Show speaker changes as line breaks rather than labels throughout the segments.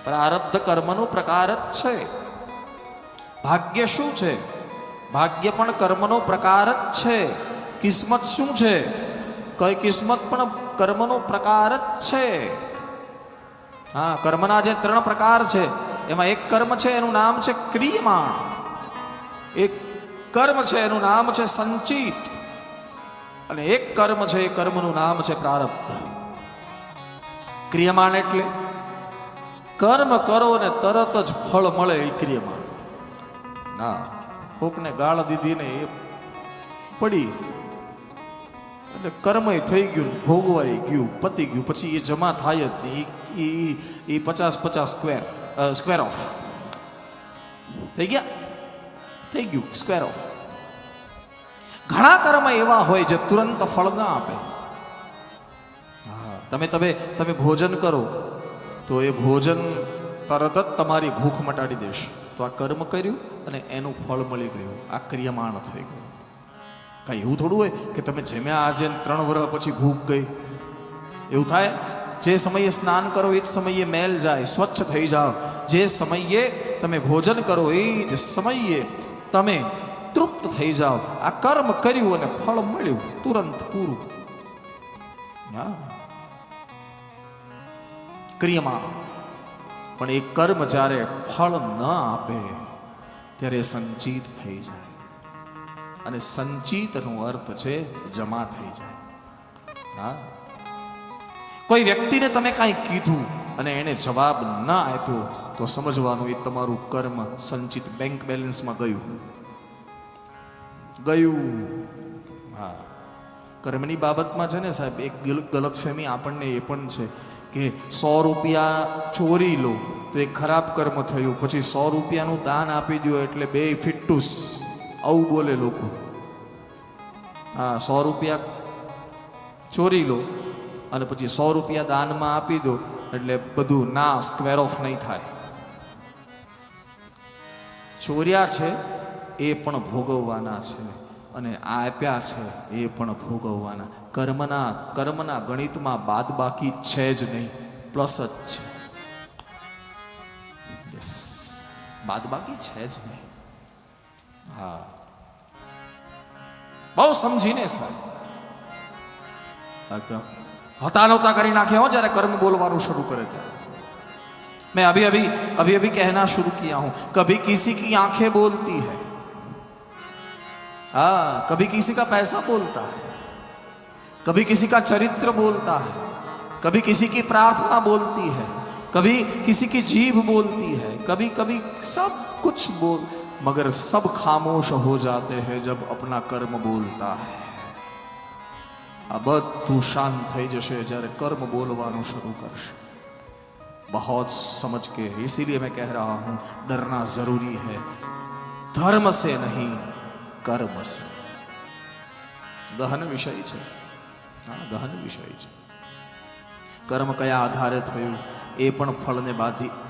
પ્રારબ્ધ કર્મનો પ્રકાર જ છે. ભાગ્ય શું છે? ભાગ્ય પણ કર્મનો પ્રકાર જ છે. કિસ્મત શું છે? કઈ કિસ્મત પણ કર્મનો પ્રકાર જ છે. હા, કર્મના જે 3 પ્રકાર છે એમાં એક કર્મ છે એનું નામ છે ક્રિયમાણ, એક કર્મ છે એનું નામ છે સંચિત, અને એક કર્મ છે એ કર્મનું નામ છે પ્રારબ્ધ. ક્રિયમાણ એટલે કર્મ કરો ને તરત જ ફળ મળે એ ક્રિયમાણ. હા, કોકને ગાળ દીધી ને એ પડી એટલે કર્મ થઈ ગયું, ભોગવાઈ ગયું, પતી ગયું, પછી એ જમા થાય જ નહીં. એ 50 સ્ક્વેર ઓફ થઈ ગયા, થઈ ગયું સ્ક્વેર ઓફ. ઘણા કર્મ એવા હોય જે તુરંત ફળ ના આપે. હા, તમે ભોજન કરો તો એ ભોજન તરત જ તમારી ભૂખ મટાડી દેશે. તો આ કર્મ કર્યું અને એનું ફળ મળી ગયું, આ ક્રિયમાણ થઈ ગયું. કઈ એવું થોડું હોય કે તમે જમ્યા આજે 3 વર્ષ પછી ભૂખ ગઈ, એવું થાય? જે સમયે સ્નાન કરો એ જ સમયે મેલ જાય, સ્વચ્છ થઈ જાઓ. જે સમયે તમે ભોજન કરો એ જ સમયે તમે તૃપ્ત થઈ જાઓ. આ કર્મ કર્યું અને ફળ મળ્યું, તુરંત પૂરું. હા, ક્રિયમાણ. પણ એ કર્મ જ્યારે ફળ ન આપે ત્યારે સંચિત થઈ જાય, અને સંચિતનો અર્થ છે જમા થઈ જાય. હા, કોઈ વ્યક્તિને તમે કાંઈ કીધું અને એને જવાબ ન આપ્યો તો સમજવાનું એ તમારું કર્મ સંચિત બેંક બેલેન્સમાં ગયું. હા, કર્મની બાબતમાં છે ને સાહેબ, એક ગલતફહેમી આપણને એ પણ છે કે 100 રૂપિયા ચોરી લો તો એ ખરાબ કર્મ થયું, પછી 100 રૂપિયાનું દાન આપી દો એટલે 2 ફિટ્ટુસ, આવું બોલે લોકો. હા, 100 રૂપિયા ચોરી લો અને પછી 100 રૂપિયા દાનમાં આપી દો એટલે બધું ના સ્ક્વેર ઓફ નહીં થાય. ચોર્યા છે એ પણ ભોગવવાના છે, અને આપ્યા છે એ પણ ભોગવવાના. કર્મના ગણિતમાં બાદ બાકી છે જ નહીં, પ્લસ જ છે. યસ, બાદ બાકી છે જ નહીં. હા, બહુ સમજીને સાહેબ હતા નહોતા કરી નાખે હો જ્યારે કર્મ બોલવાનું શરૂ કરે ત્યારે. मैं अभी कहना शुरू किया हूं, कभी किसी की आंखें बोलती है, हाँ, कभी किसी का पैसा बोलता है, कभी किसी का चरित्र बोलता है, कभी किसी की प्रार्थना बोलती है, कभी किसी की जीभ बोलती है, कभी कभी सब कुछ बोल, मगर सब खामोश हो जाते हैं जब अपना कर्म बोलता है. આ બધું શાંત થઈ જશે જ્યારે કર્મ બોલવાનું શરૂ કરશે. बहुत समझ के, इसीलिए मैं कह रहा हूं डरना जरूरी है, धर्म से नहीं कर्म से. ગહન વિષય છે. હા, ગહન વિષય છે. કર્મ કયા આધારે થયું એ પણ ફળને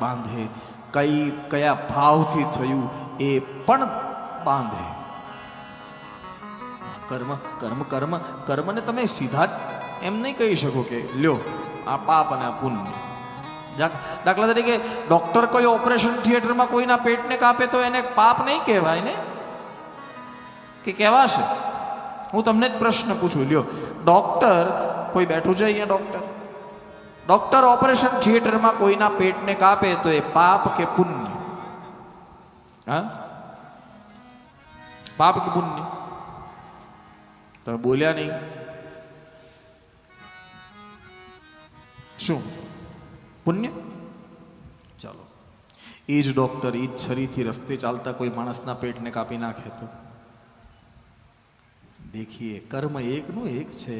બાંધે, કયા ભાવથી થયું એ પણ બાંધે. કર્મને તમે સીધા એમ નહીં કહી શકો કે લ્યો આ પાપ અને આ પુણ્ય. દાખલા તરીકે ડોક્ટર કોઈ ઓપરેશન થિયેટરમાં કોઈના પેટને કાપે તો એને પાપ નહીં કહેવાય ને, કે કહેવાશે? હું તમને જ પ્રશ્ન પૂછું, લ્યો ડોક્ટર કોઈ બેઠું છે અહીંયા, ડોક્ટર ઓપરેશન થિયેટરમાં કોઈના પેટને કાપે તો એ પાપ કે પુણ્ય? હા, પાપ કે પુણ્ય? તમે બોલ્યા નહીં. શું પુણ્ય? ચાલો, એ જ ડોક્ટર એ જ છરીથી રસ્તે ચાલતા કોઈ માણસના પેટને કાપી નાખે તો देखिए कर्म एकનું એક છે.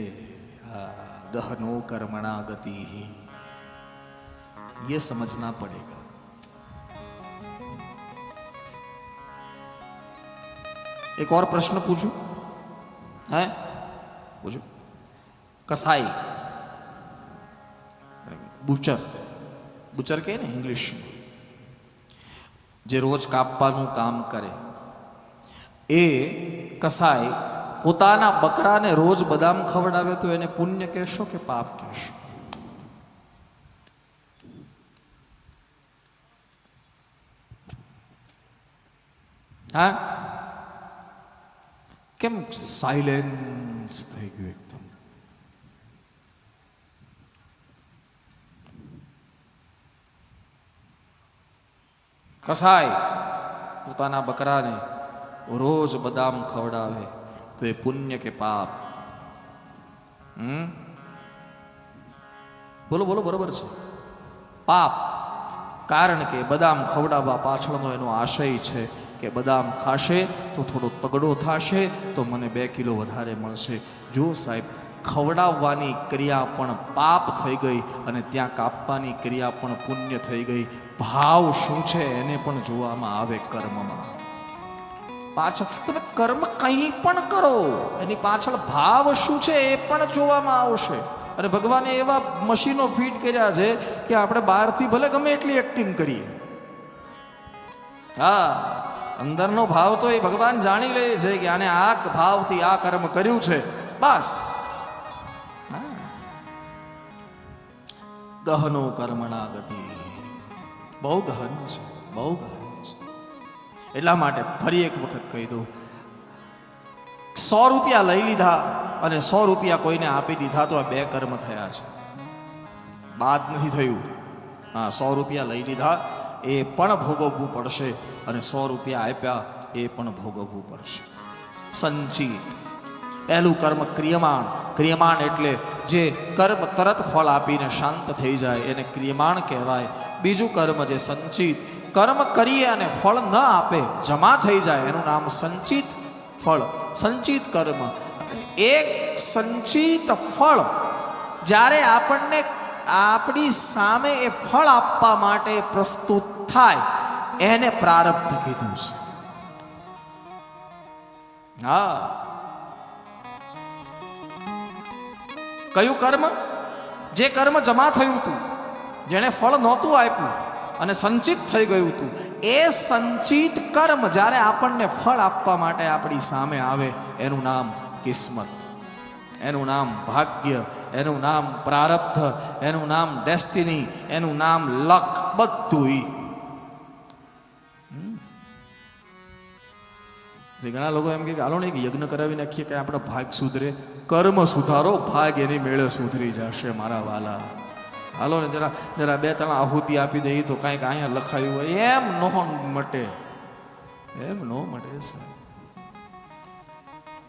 गहनो कर्मणा गति, ये समझना पड़ेगा. एक और प्रश्न पूछूं? है पूछो. कसाई, બુચર કહે ને ઇંગ્લિશમાં, જે રોજ કાપવાનું કામ કરે એ કસાઈ પોતાના બકરાને રોજ બદામ ખવડાવે તો એને પુણ્ય કહેશો કે પાપ કહેશો? હા, કેમ સાયલેન્સ થઈ ગયું એકદમ? કસાય પોતાના બકરાને રોજ બદામ ખવડાવે તો એ પુણ્ય કે પાપ? બોલો બોલો, બરોબર છે, પાપ. કારણ કે બદામ ખવડાવવા પાછળનો એનો આશય છે કે બદામ ખાશે તો થોડો તગડો થશે તો મને 2 કિલો વધારે મળશે. જો સાહેબ, ખવડાવવાની ક્રિયા પણ પાપ થઈ ગઈ અને ત્યાં કાપવાની ક્રિયા પણ પુણ્ય થઈ ગઈ. ભાવ શું છે એને પણ જોવામાં આવે કર્મમાં. પાછળ તમે કર્મ કંઈ પણ કરો, એની પાછળ ભાવ શું છે એ પણ જોવામાં આવશે. અને ભગવાને એવા મશીનો ફિટ કર્યા છે કે આપણે બહારથી ભલે ગમે એટલી એક્ટિંગ કરીએ, હા, અંદરનો ભાવ તો એ ભગવાન જાણી લે છે કે આને આ ભાવથી આ કર્મ કર્યું છે, બસ. ગહનો કર્મણા ગતિ, બહુ ગહન છે, બહુ ગહન છે. એટલા માટે ફરી એક વખત કહી દઉં, 100 રૂપિયા લઈ લીધા અને 100 રૂપિયા કોઈને આપી દીધા તો આ 2 કર્મ થયા છે, બાદ નથી થયું. હા, 100 રૂપિયા લઈ લીધા એ પણ ભોગવવું પડશે અને 100 રૂપિયા આપ્યા એ પણ ભોગવવું પડશે. સંચિત પહેલું કર્મ ક્રિયમાણ. ક્રિયમાણ એટલે જે કર્મ તરત ફળ આપીને શાંત થઈ જાય એને ક્રિયમાણ કહેવાય. બીજું કર્મ જે સંચિત, કર્મ કરીએ અને ફળ ન આપે, જમા થઈ જાય, એનું નામ સંચિત ફળ, સંચિત કર્મ. એક સંચિત ફળ જ્યારે આપણને આપણી સામે એ ફળ આપવા માટે પ્રસ્તુત થાય એને પ્રારબ્ધ કીધું છે. હા, કયું કર્મ? જે કર્મ જમા થયું હતું, જેણે ફળ નહોતું આપ્યું અને સંચિત થઈ ગયું હતું, એ સંચિત કર્મ જ્યારે આપણને ફળ આપવા માટે આપણી સામે આવે એનું નામ કિસ્મત, એનું નામ ભાગ્ય, એનું નામ પ્રારબ્ધ, એનું નામ ડેસ્ટિની, એનું નામ લક, બધું. ઘણા લોકો એમ કે હાલો ને એક યજ્ઞ કરાવી નાખીએ કે આપણો ભાગ સુધરે. કર્મ સુધારો, ભાગ એની મેળે સુધરી જશે મારા વાલા. હાલો ને જરા 2-3 આહુતિ આપી દઈએ તો કાંઈક અહીંયા લખાયું હોય એમ ન મટે, એમ ન મટે સાહેબ.